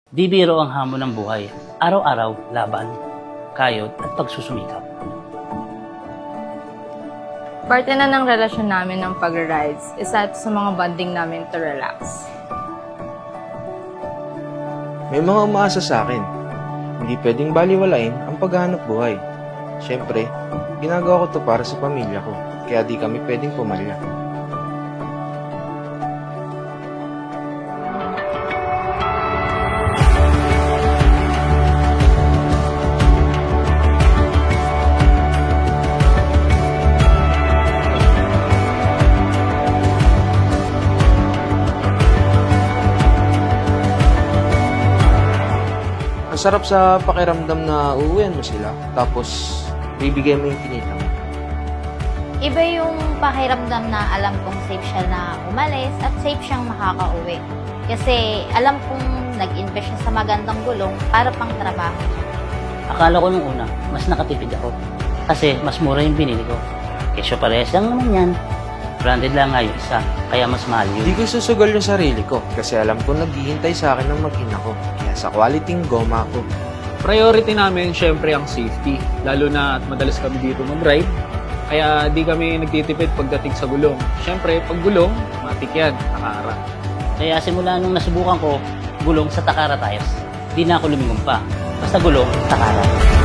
Di biro ang hamon ng buhay. Araw-araw, laban, kayod at pagsusumikap. Parte na ng relasyon namin ng pag-rides. Isa ito sa mga bonding namin to relax. May mga umaasa sa akin. Hindi pwedeng baliwalain ang paghahanap buhay. Siyempre, ginagawa ko to para sa pamilya ko, kaya di kami pwedeng pumalya. Ang sarap sa pakiramdam na uuwihan mo sila, tapos bibigay mo yung kinita mo. Iba yung pakiramdam na alam kong safe siya na umalis at safe siyang makakauwi. Kasi alam kong nag-invest siya sa magandang gulong para pang trabaho. Akala ko nung una, mas nakatipid ako. Kasi mas mura yung binili ko. Kesyo parehas lang naman yan. Branded lang nga yung isa, kaya mas mahal yun. Hindi ko susugal yung sarili ko kasi alam ko naghihintay sa akin ng mag-ina ko. Kaya sa quality goma ko. Priority namin syempre ang safety, lalo na at madalas kami dito mag-ride. Kaya di kami nagtitipid pagdating sa gulong. Syempre, pag gulong, matik yan, nakara. Kaya simula nung nasubukan ko, gulong sa Takara Tires. Di na ako lumingon pa. Basta gulong, Takara.